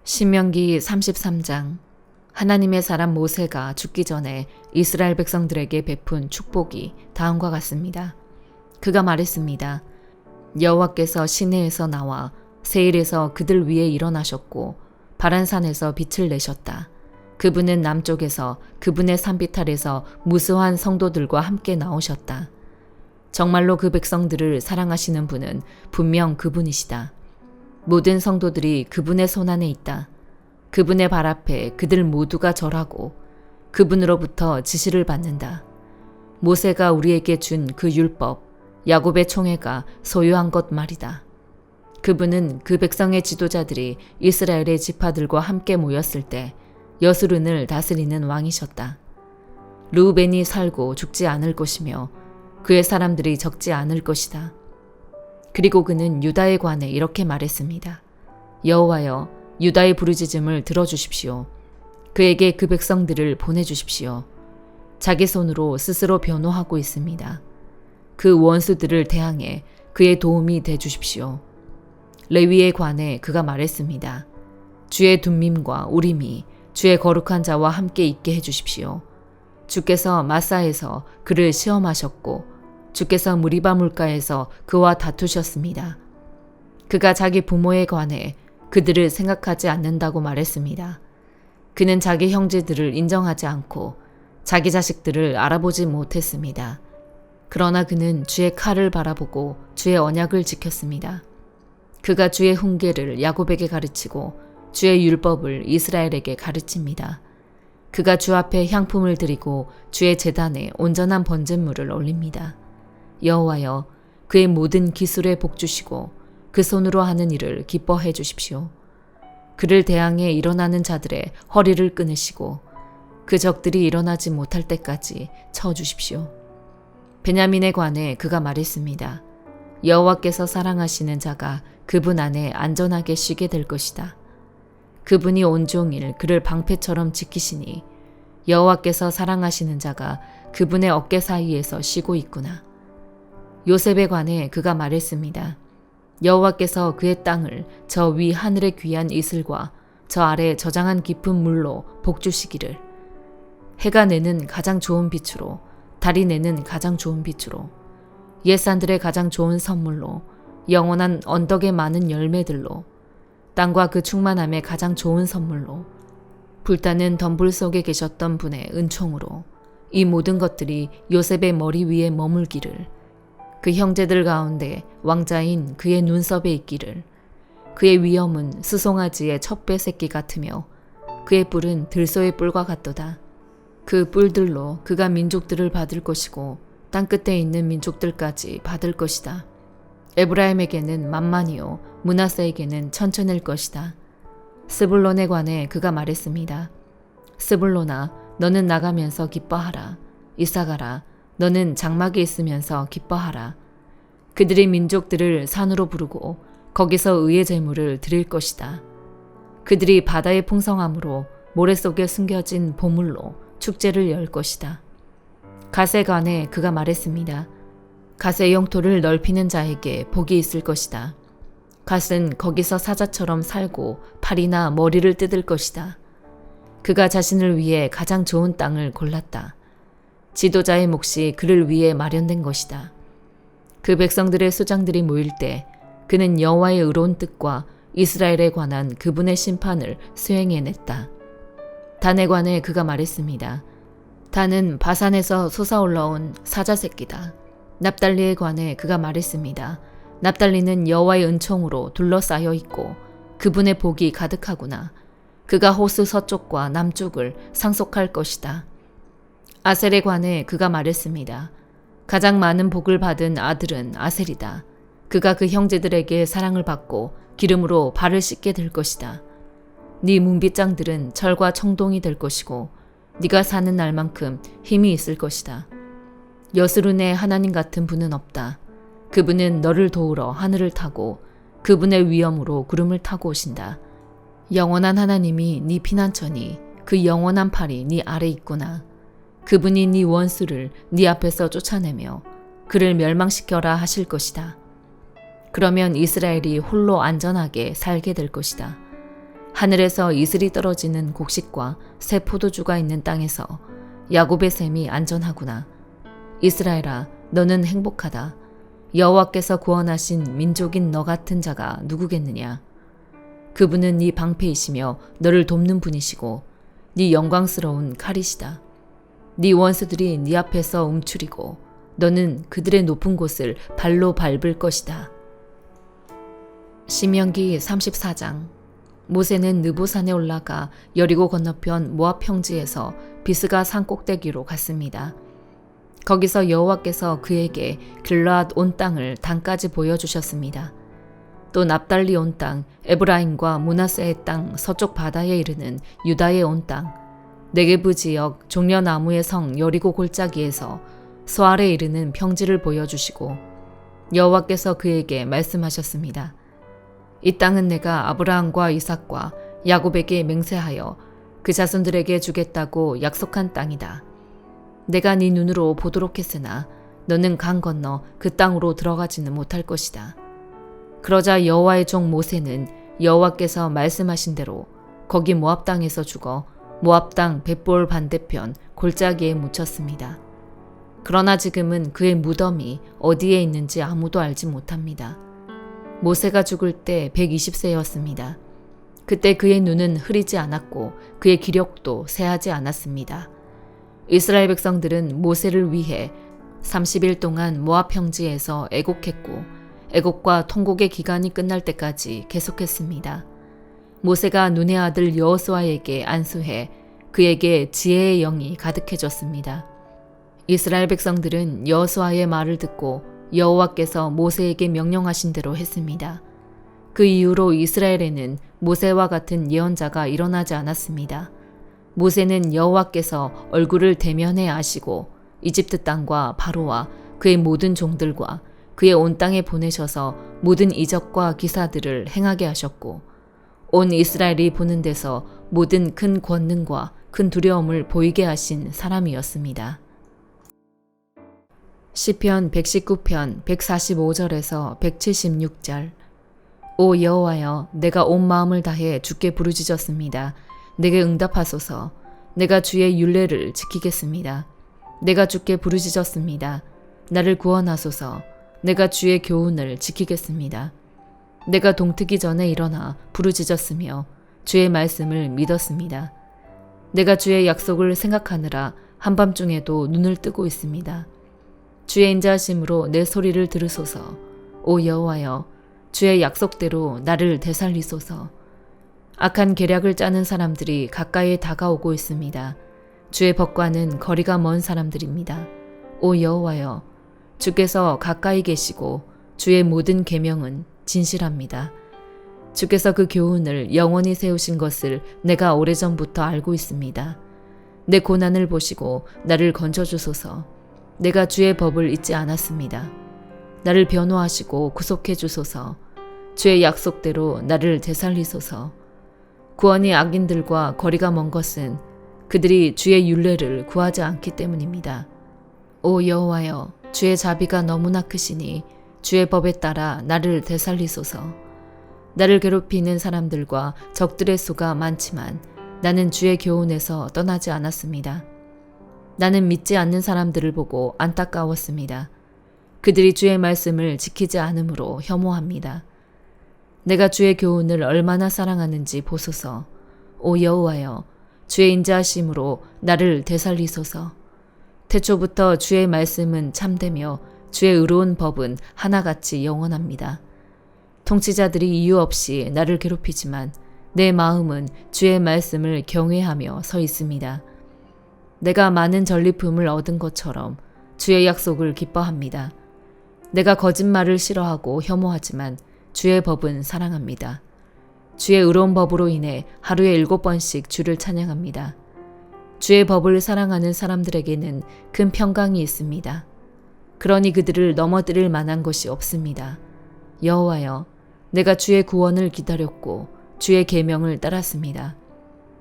신명기 33장. 하나님의 사람 모세가 죽기 전에 이스라엘 백성들에게 베푼 축복이 다음과 같습니다. 그가 말했습니다. 여호와께서 시내에서 나와 세일에서 그들 위에 일어나셨고 바란산에서 빛을 내셨다. 그분은 남쪽에서 그분의 산비탈에서 무수한 성도들과 함께 나오셨다. 정말로 그 백성들을 사랑하시는 분은 분명 그분이시다. 모든 성도들이 그분의 손안에 있다. 그분의 발 앞에 그들 모두가 절하고 그분으로부터 지시를 받는다. 모세가 우리에게 준 그 율법, 야곱의 총회가 소유한 것 말이다. 그분은 그 백성의 지도자들이 이스라엘의 지파들과 함께 모였을 때 여수른을 다스리는 왕이셨다. 르우벤이 살고 죽지 않을 것이며 그의 사람들이 적지 않을 것이다. 그리고 그는 유다에 관해 이렇게 말했습니다. 여호와여, 유다의 부르짖음을 들어주십시오. 그에게 그 백성들을 보내주십시오. 자기 손으로 스스로 변호하고 있습니다. 그 원수들을 대항해 그의 도움이 되주십시오. 레위에 관해 그가 말했습니다. 주의 둠밈과 우림이 주의 거룩한 자와 함께 있게 해주십시오. 주께서 마사에서 그를 시험하셨고 주께서 무리바 물가에서 그와 다투셨습니다. 그가 자기 부모에 관해 그들을 생각하지 않는다고 말했습니다. 그는 자기 형제들을 인정하지 않고 자기 자식들을 알아보지 못했습니다. 그러나 그는 주의 칼을 바라보고 주의 언약을 지켰습니다. 그가 주의 훈계를 야곱에게 가르치고 주의 율법을 이스라엘에게 가르칩니다. 그가 주 앞에 향품을 드리고 주의 제단에 온전한 번제물을 올립니다. 여호와여, 그의 모든 기술에 복주시고 그 손으로 하는 일을 기뻐해 주십시오. 그를 대항해 일어나는 자들의 허리를 끊으시고 그 적들이 일어나지 못할 때까지 쳐 주십시오. 베냐민에 관해 그가 말했습니다. 여호와께서 사랑하시는 자가 그분 안에 안전하게 쉬게 될 것이다. 그분이 온종일 그를 방패처럼 지키시니 여호와께서 사랑하시는 자가 그분의 어깨 사이에서 쉬고 있구나. 요셉에 관해 그가 말했습니다. 여호와께서 그의 땅을 저 위 하늘의 귀한 이슬과 저 아래 저장한 깊은 물로 복주시기를. 해가 내는 가장 좋은 빛으로, 달이 내는 가장 좋은 빛으로, 옛산들의 가장 좋은 선물로, 영원한 언덕의 많은 열매들로, 땅과 그 충만함의 가장 좋은 선물로, 불타는 덤불 속에 계셨던 분의 은총으로 이 모든 것들이 요셉의 머리 위에 머물기를. 그 형제들 가운데 왕자인 그의 눈썹에 있기를. 그의 위엄은 수송아지의 첩배 새끼 같으며 그의 뿔은 들소의 뿔과 같도다. 그 뿔들로 그가 민족들을 받을 것이고 땅끝에 있는 민족들까지 받을 것이다. 에브라임에게는 만만이요 므낫세에게는 천천일 것이다. 스불론에 관해 그가 말했습니다. 스불론아, 너는 나가면서 기뻐하라. 이사가라, 너는 장막에 있으면서 기뻐하라. 그들의 민족들을 산으로 부르고 거기서 의의 제물을 드릴 것이다. 그들이 바다의 풍성함으로 모래 속에 숨겨진 보물로 축제를 열 것이다. 갓에 관해 그가 말했습니다. 갓의 영토를 넓히는 자에게 복이 있을 것이다. 갓은 거기서 사자처럼 살고 팔이나 머리를 뜯을 것이다. 그가 자신을 위해 가장 좋은 땅을 골랐다. 지도자의 몫이 그를 위해 마련된 것이다. 그 백성들의 수장들이 모일 때 그는 여호와의 의로운 뜻과 이스라엘에 관한 그분의 심판을 수행해냈다. 단에 관해 그가 말했습니다. 단은 바산에서 솟아올라온 사자 새끼다. 납달리에 관해 그가 말했습니다. 납달리는 여호와의 은총으로 둘러싸여 있고 그분의 복이 가득하구나. 그가 호수 서쪽과 남쪽을 상속할 것이다. 아셀에 관해 그가 말했습니다. 가장 많은 복을 받은 아들은 아셀이다. 그가 그 형제들에게 사랑을 받고 기름으로 발을 씻게 될 것이다. 네 문빗장들은 철과 청동이 될 것이고 네가 사는 날만큼 힘이 있을 것이다. 여스룬의 하나님 같은 분은 없다. 그분은 너를 도우러 하늘을 타고 그분의 위엄으로 구름을 타고 오신다. 영원한 하나님이 네 피난처니 그 영원한 팔이 네 아래 있구나. 그분이 네 원수를 네 앞에서 쫓아내며 그를 멸망시켜라 하실 것이다. 그러면 이스라엘이 홀로 안전하게 살게 될 것이다. 하늘에서 이슬이 떨어지는 곡식과 새 포도주가 있는 땅에서 야곱의 셈이 안전하구나. 이스라엘아, 너는 행복하다. 여호와께서 구원하신 민족인 너 같은 자가 누구겠느냐. 그분은 네 방패이시며 너를 돕는 분이시고 네 영광스러운 칼이시다. 네 원수들이 네 앞에서 움츠리고 너는 그들의 높은 곳을 발로 밟을 것이다. 신명기 34장. 모세는 느보산에 올라가 여리고 건너편 모압 평지에서 비스가 산 꼭대기로 갔습니다. 거기서 여호와께서 그에게 길르앗 온 땅을 단까지 보여주셨습니다. 또 납달리 온 땅, 에브라임과 므낫세의 땅 서쪽 바다에 이르는 유다의 온 땅, 네게부 지역 종려나무의 성 여리고 골짜기에서 소알에 이르는 평지를 보여주시고 여호와께서 그에게 말씀하셨습니다. 이 땅은 내가 아브라함과 이삭과 야곱에게 맹세하여 그 자손들에게 주겠다고 약속한 땅이다. 내가 네 눈으로 보도록 했으나 너는 강 건너 그 땅으로 들어가지는 못할 것이다. 그러자 여호와의 종 모세는 여호와께서 말씀하신 대로 거기 모압 땅에서 죽어 모압 땅 벳볼 반대편 골짜기에 묻혔습니다. 그러나 지금은 그의 무덤이 어디에 있는지 아무도 알지 못합니다. 모세가 죽을 때 120세였습니다. 그때 그의 눈은 흐리지 않았고 그의 기력도 쇠하지 않았습니다. 이스라엘 백성들은 모세를 위해 30일 동안 모압 평지에서 애곡했고 애곡과 통곡의 기간이 끝날 때까지 계속했습니다. 모세가 눈의 아들 여호수아에게 안수해 그에게 지혜의 영이 가득해졌습니다. 이스라엘 백성들은 여호수아의 말을 듣고 여호와께서 모세에게 명령하신 대로 했습니다. 그 이후로 이스라엘에는 모세와 같은 예언자가 일어나지 않았습니다. 모세는 여호와께서 얼굴을 대면해 아시고 이집트 땅과 바로와 그의 모든 종들과 그의 온 땅에 보내셔서 모든 이적과 기사들을 행하게 하셨고 온 이스라엘이 보는 데서 모든 큰 권능과 큰 두려움을 보이게 하신 사람이었습니다. 시편 119편 145절에서 176절. 오 여호와여, 내가 온 마음을 다해 주께 부르짖었습니다. 내게 응답하소서. 내가 주의 율례를 지키겠습니다. 내가 주께 부르짖었습니다. 나를 구원하소서. 내가 주의 교훈을 지키겠습니다. 내가 동트기 전에 일어나 부르짖었으며 주의 말씀을 믿었습니다. 내가 주의 약속을 생각하느라 한밤중에도 눈을 뜨고 있습니다. 주의 인자하심으로 내 소리를 들으소서. 오 여호와여, 주의 약속대로 나를 되살리소서. 악한 계략을 짜는 사람들이 가까이에 다가오고 있습니다. 주의 법과는 거리가 먼 사람들입니다. 오 여호와여, 주께서 가까이 계시고 주의 모든 계명은 진실합니다. 주께서 그 교훈을 영원히 세우신 것을 내가 오래전부터 알고 있습니다. 내 고난을 보시고 나를 건져주소서. 내가 주의 법을 잊지 않았습니다. 나를 변호하시고 구속해 주소서. 주의 약속대로 나를 되살리소서. 구원이 악인들과 거리가 먼 것은 그들이 주의 율례를 구하지 않기 때문입니다. 오 여호와여, 주의 자비가 너무나 크시니 주의 법에 따라 나를 되살리소서. 나를 괴롭히는 사람들과 적들의 수가 많지만 나는 주의 교훈에서 떠나지 않았습니다. 나는 믿지 않는 사람들을 보고 안타까웠습니다. 그들이 주의 말씀을 지키지 않으므로 혐오합니다. 내가 주의 교훈을 얼마나 사랑하는지 보소서. 오 여호와여, 주의 인자하심으로 나를 되살리소서. 태초부터 주의 말씀은 참되며 주의 의로운 법은 하나같이 영원합니다. 통치자들이 이유 없이 나를 괴롭히지만 내 마음은 주의 말씀을 경외하며 서 있습니다. 내가 많은 전리품을 얻은 것처럼 주의 약속을 기뻐합니다. 내가 거짓말을 싫어하고 혐오하지만 주의 법은 사랑합니다. 주의 의로운 법으로 인해 하루에 7번씩 주를 찬양합니다. 주의 법을 사랑하는 사람들에게는 큰 평강이 있습니다. 그러니 그들을 넘어뜨릴 만한 것이 없습니다. 여호와여, 내가 주의 구원을 기다렸고 주의 계명을 따랐습니다.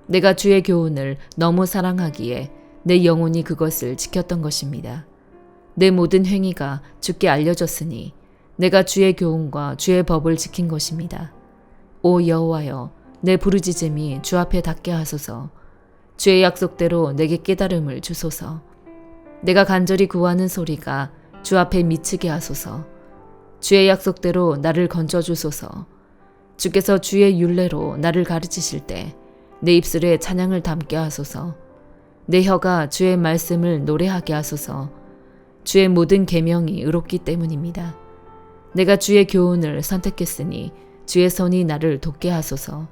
내가 주의 교훈을 너무 사랑하기에 내 영혼이 그것을 지켰던 것입니다. 내 모든 행위가 주께 알려졌으니 내가 주의 교훈과 주의 법을 지킨 것입니다. 오 여호와여, 내 부르짖음이 주 앞에 닿게 하소서. 주의 약속대로 내게 깨달음을 주소서. 내가 간절히 구하는 소리가 주 앞에 미치게 하소서. 주의 약속대로 나를 건져주소서. 주께서 주의 율례로 나를 가르치실 때 내 입술에 찬양을 담게 하소서. 내 혀가 주의 말씀을 노래하게 하소서. 주의 모든 계명이 의롭기 때문입니다. 내가 주의 교훈을 선택했으니 주의 손이 나를 돕게 하소서.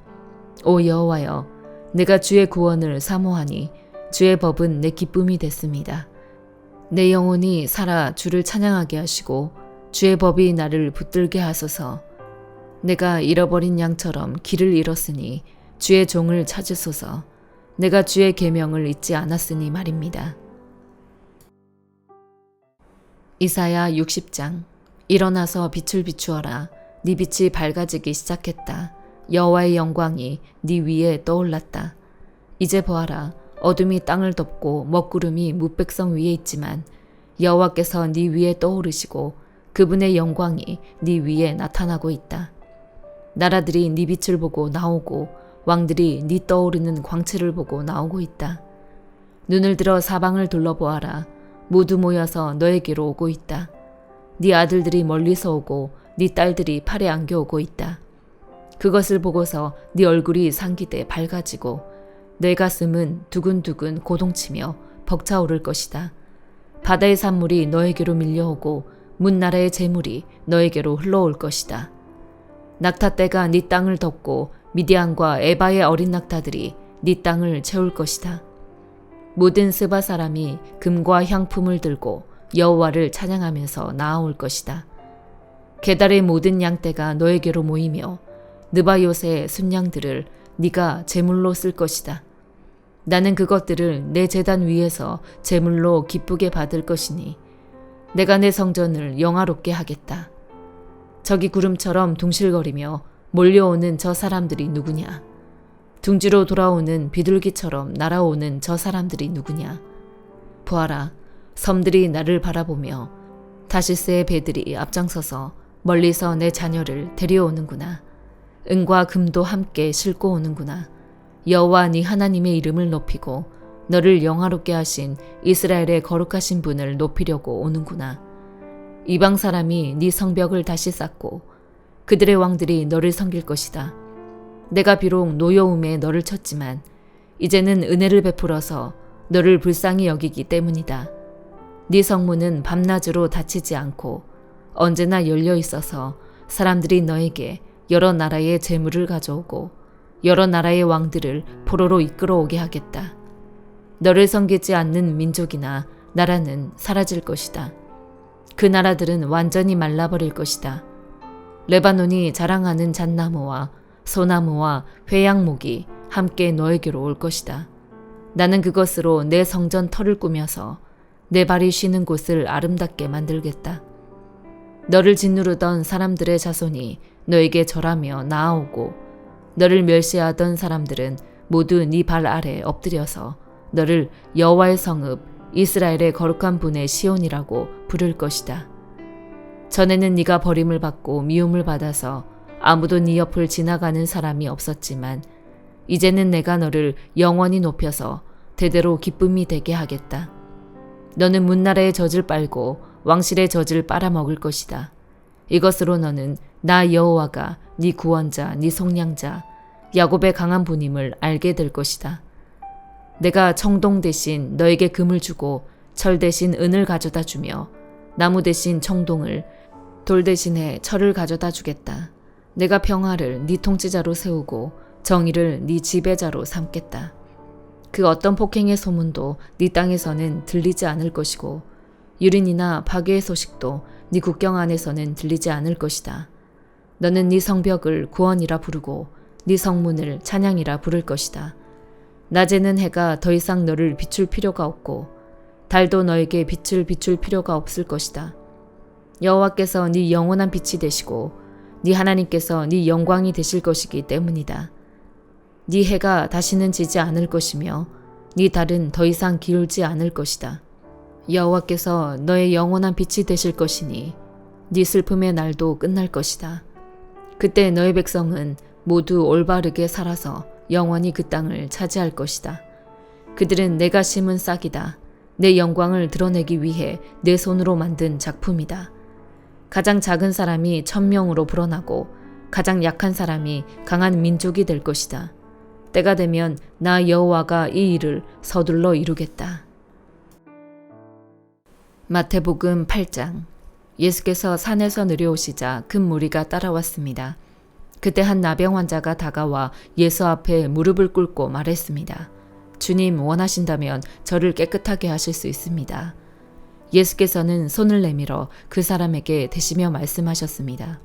오 여호와여, 내가 주의 구원을 사모하니 주의 법은 내 기쁨이 됐습니다. 내 영혼이 살아 주를 찬양하게 하시고 주의 법이 나를 붙들게 하소서. 내가 잃어버린 양처럼 길을 잃었으니 주의 종을 찾으소서. 내가 주의 계명을 잊지 않았으니 말입니다. 이사야 60장. 일어나서 빛을 비추어라. 네 빛이 밝아지기 시작했다. 여호와의 영광이 네 위에 떠올랐다. 이제 보아라. 어둠이 땅을 덮고 먹구름이 뭇백성 위에 있지만 여호와께서 네 위에 떠오르시고 그분의 영광이 네 위에 나타나고 있다. 나라들이 네 빛을 보고 나오고 왕들이 네 떠오르는 광채를 보고 나오고 있다. 눈을 들어 사방을 둘러보아라. 모두 모여서 너에게로 오고 있다. 네 아들들이 멀리서 오고 네 딸들이 팔에 안겨오고 있다. 그것을 보고서 네 얼굴이 상기돼 밝아지고 내 가슴은 두근두근 고동치며 벅차오를 것이다. 바다의 산물이 너에게로 밀려오고 문나라의 재물이 너에게로 흘러올 것이다. 낙타떼가 네 땅을 덮고 미디안과 에바의 어린 낙타들이 네 땅을 채울 것이다. 모든 스바 사람이 금과 향품을 들고 여호와를 찬양하면서 나아올 것이다. 게달의 모든 양떼가 너에게로 모이며 느바요새의 순양들을 네가 제물로 쓸 것이다. 나는 그것들을 내 제단 위에서 제물로 기쁘게 받을 것이니 내가 내 성전을 영화롭게 하겠다. 저기 구름처럼 둥실거리며 몰려오는 저 사람들이 누구냐? 둥지로 돌아오는 비둘기처럼 날아오는 저 사람들이 누구냐? 보아라, 섬들이 나를 바라보며 다시스의 배들이 앞장서서 멀리서 내 자녀를 데려오는구나. 은과 금도 함께 싣고 오는구나. 여호와 네 하나님의 이름을 높이고 너를 영화롭게 하신 이스라엘의 거룩하신 분을 높이려고 오는구나. 이방 사람이 네 성벽을 다시 쌓고 그들의 왕들이 너를 섬길 것이다. 내가 비록 노여움에 너를 쳤지만 이제는 은혜를 베풀어서 너를 불쌍히 여기기 때문이다. 네 성문은 밤낮으로 닫히지 않고 언제나 열려 있어서 사람들이 너에게 여러 나라의 재물을 가져오고 여러 나라의 왕들을 포로로 이끌어오게 하겠다. 너를 섬기지 않는 민족이나 나라는 사라질 것이다. 그 나라들은 완전히 말라버릴 것이다. 레바논이 자랑하는 잣나무와 소나무와 회양목이 함께 너에게로 올 것이다. 나는 그것으로 내 성전 터를 꾸며서 내 발이 쉬는 곳을 아름답게 만들겠다. 너를 짓누르던 사람들의 자손이 너에게 절하며 나아오고 너를 멸시하던 사람들은 모두 네 발 아래 엎드려서 너를 여호와의 성읍 이스라엘의 거룩한 분의 시온이라고 부를 것이다. 전에는 네가 버림을 받고 미움을 받아서 아무도 네 옆을 지나가는 사람이 없었지만 이제는 내가 너를 영원히 높여서 대대로 기쁨이 되게 하겠다. 너는 문나라의 젖을 빨고 왕실의 젖을 빨아먹을 것이다. 이것으로 너는 나 여호와가 네 구원자, 네 속량자, 야곱의 강한 분임을 알게 될 것이다. 내가 청동 대신 너에게 금을 주고 철 대신 은을 가져다 주며 나무 대신 청동을 돌 대신에 철을 가져다 주겠다. 내가 평화를 네 통치자로 세우고 정의를 네 지배자로 삼겠다. 그 어떤 폭행의 소문도 네 땅에서는 들리지 않을 것이고 유린이나 파괴의 소식도 네 국경 안에서는 들리지 않을 것이다. 너는 네 성벽을 구원이라 부르고 네 성문을 찬양이라 부를 것이다. 낮에는 해가 더 이상 너를 비출 필요가 없고 달도 너에게 빛을 비출 필요가 없을 것이다. 여호와께서 네 영원한 빛이 되시고 네 하나님께서 네 영광이 되실 것이기 때문이다. 네 해가 다시는 지지 않을 것이며 네 달은 더 이상 기울지 않을 것이다. 여호와께서 너의 영원한 빛이 되실 것이니 네 슬픔의 날도 끝날 것이다. 그때 너의 백성은 모두 올바르게 살아서 영원히 그 땅을 차지할 것이다. 그들은 내가 심은 싹이다. 내 영광을 드러내기 위해 내 손으로 만든 작품이다. 가장 작은 사람이 1000명으로 불어나고 가장 약한 사람이 강한 민족이 될 것이다. 때가 되면 나 여호와가 이 일을 서둘러 이루겠다. 마태복음 8장. 예수께서 산에서 내려오시자 큰 무리가 따라왔습니다. 그때 한 나병 환자가 다가와 예수 앞에 무릎을 꿇고 말했습니다. 주님, 원하신다면 저를 깨끗하게 하실 수 있습니다. 예수께서는 손을 내밀어 그 사람에게 대시며 말씀하셨습니다.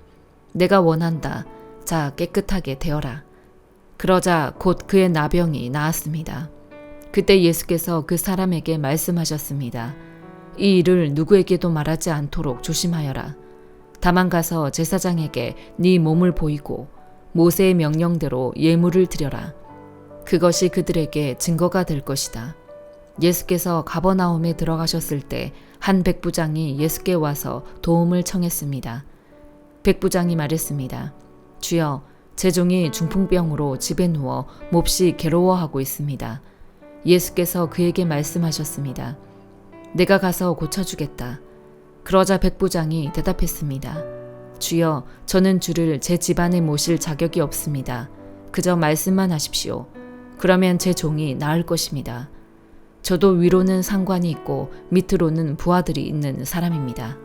내가 원한다. 자, 깨끗하게 되어라. 그러자 곧 그의 나병이 나았습니다. 그때 예수께서 그 사람에게 말씀하셨습니다. 이 일을 누구에게도 말하지 않도록 조심하여라. 다만 가서 제사장에게 네 몸을 보이고 모세의 명령대로 예물을 드려라. 그것이 그들에게 증거가 될 것이다. 예수께서 가버나움에 들어가셨을 때 한 백부장이 예수께 와서 도움을 청했습니다. 백부장이 말했습니다. 주여, 제 종이 중풍병으로 집에 누워 몹시 괴로워하고 있습니다. 예수께서 그에게 말씀하셨습니다. 내가 가서 고쳐주겠다. 그러자 백부장이 대답했습니다. 주여, 저는 주를 제 집안에 모실 자격이 없습니다. 그저 말씀만 하십시오. 그러면 제 종이 나을 것입니다. 저도 위로는 상관이 있고 밑으로는 부하들이 있는 사람입니다.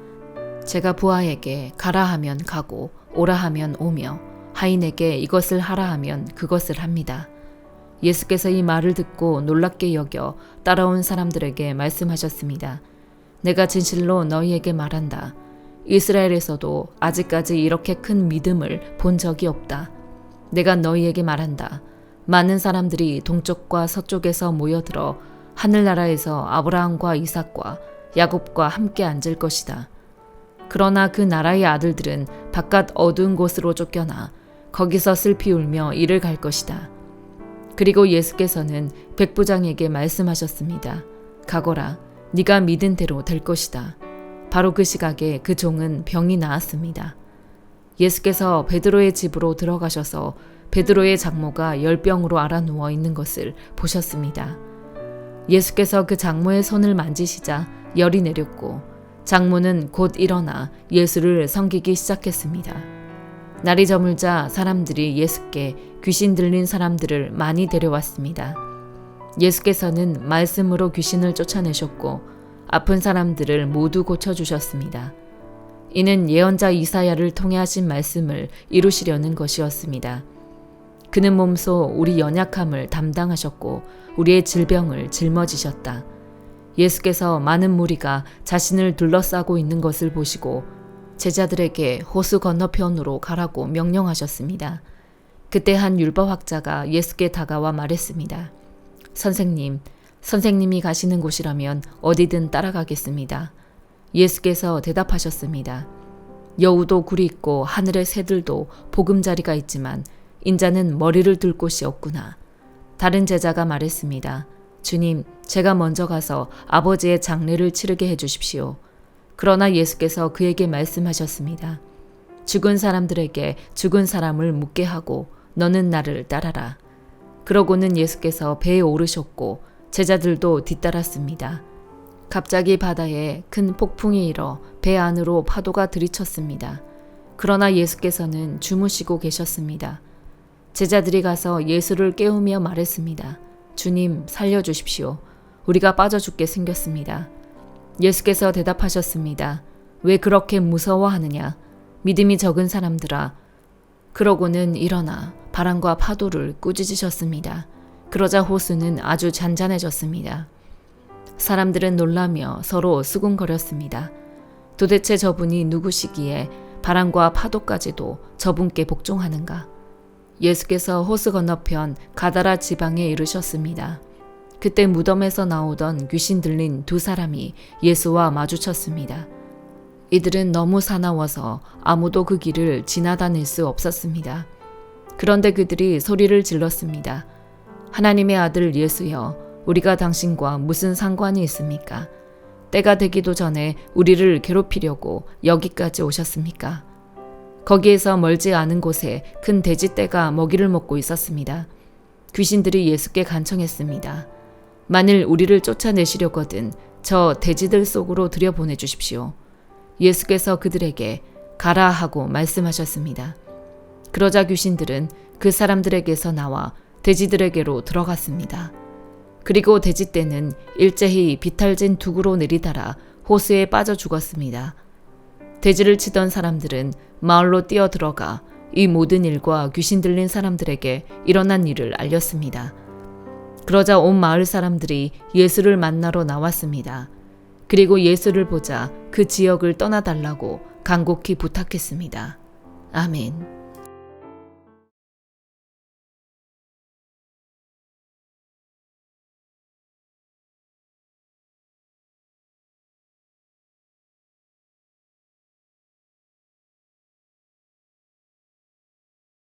제가 부하에게 가라 하면 가고 오라 하면 오며 하인에게 이것을 하라 하면 그것을 합니다. 예수께서 이 말을 듣고 놀랍게 여겨 따라온 사람들에게 말씀하셨습니다. 내가 진실로 너희에게 말한다. 이스라엘에서도 아직까지 이렇게 큰 믿음을 본 적이 없다. 내가 너희에게 말한다. 많은 사람들이 동쪽과 서쪽에서 모여들어 하늘나라에서 아브라함과 이삭과 야곱과 함께 앉을 것이다. 그러나 그 나라의 아들들은 바깥 어두운 곳으로 쫓겨나 거기서 슬피 울며 이를 갈 것이다. 그리고 예수께서는 백부장에게 말씀하셨습니다. 가거라. 네가 믿은 대로 될 것이다. 바로 그 시각에 그 종은 병이 나았습니다. 예수께서 베드로의 집으로 들어가셔서 베드로의 장모가 열병으로 앓아 누워 있는 것을 보셨습니다. 예수께서 그 장모의 손을 만지시자 열이 내렸고 장모는 곧 일어나 예수를 섬기기 시작했습니다. 날이 저물자 사람들이 예수께 귀신 들린 사람들을 많이 데려왔습니다. 예수께서는 말씀으로 귀신을 쫓아내셨고 아픈 사람들을 모두 고쳐주셨습니다. 이는 예언자 이사야를 통해 하신 말씀을 이루시려는 것이었습니다. 그는 몸소 우리 연약함을 담당하셨고 우리의 질병을 짊어지셨다. 예수께서 많은 무리가 자신을 둘러싸고 있는 것을 보시고 제자들에게 호수 건너편으로 가라고 명령하셨습니다. 그때 한 율법학자가 예수께 다가와 말했습니다. 선생님, 선생님이 가시는 곳이라면 어디든 따라가겠습니다. 예수께서 대답하셨습니다. 여우도 굴이 있고 하늘의 새들도 보금자리가 있지만 인자는 머리를 둘 곳이 없구나. 다른 제자가 말했습니다. 주님, 제가 먼저 가서 아버지의 장례를 치르게 해주십시오. 그러나 예수께서 그에게 말씀하셨습니다. 죽은 사람들에게 죽은 사람을 묻게 하고 너는 나를 따라라. 그러고는 예수께서 배에 오르셨고 제자들도 뒤따랐습니다. 갑자기 바다에 큰 폭풍이 일어 배 안으로 파도가 들이쳤습니다. 그러나 예수께서는 주무시고 계셨습니다. 제자들이 가서 예수를 깨우며 말했습니다. 주님, 살려주십시오. 우리가 빠져 죽게 생겼습니다. 예수께서 대답하셨습니다. 왜 그렇게 무서워하느냐? 믿음이 적은 사람들아. 그러고는 일어나 바람과 파도를 꾸짖으셨습니다. 그러자 호수는 아주 잔잔해졌습니다. 사람들은 놀라며 서로 수군거렸습니다. 도대체 저분이 누구시기에 바람과 파도까지도 저분께 복종하는가? 예수께서 호수 건너편 가다라 지방에 이르셨습니다. 그때 무덤에서 나오던 귀신 들린 두 사람이 예수와 마주쳤습니다. 이들은 너무 사나워서 아무도 그 길을 지나다닐 수 없었습니다. 그런데 그들이 소리를 질렀습니다. 하나님의 아들 예수여, 우리가 당신과 무슨 상관이 있습니까? 때가 되기도 전에 우리를 괴롭히려고 여기까지 오셨습니까? 거기에서 멀지 않은 곳에 큰 돼지떼가 먹이를 먹고 있었습니다. 귀신들이 예수께 간청했습니다. 만일 우리를 쫓아내시려거든 저 돼지들 속으로 들여보내 주십시오. 예수께서 그들에게 가라 하고 말씀하셨습니다. 그러자 귀신들은 그 사람들에게서 나와 돼지들에게로 들어갔습니다. 그리고 돼지떼는 일제히 비탈진 둑으로 내리달아 호수에 빠져 죽었습니다. 돼지를 치던 사람들은 마을로 뛰어들어가 이 모든 일과 귀신 들린 사람들에게 일어난 일을 알렸습니다. 그러자 온 마을 사람들이 예수를 만나러 나왔습니다. 그리고 예수를 보자 그 지역을 떠나달라고 간곡히 부탁했습니다. 아멘.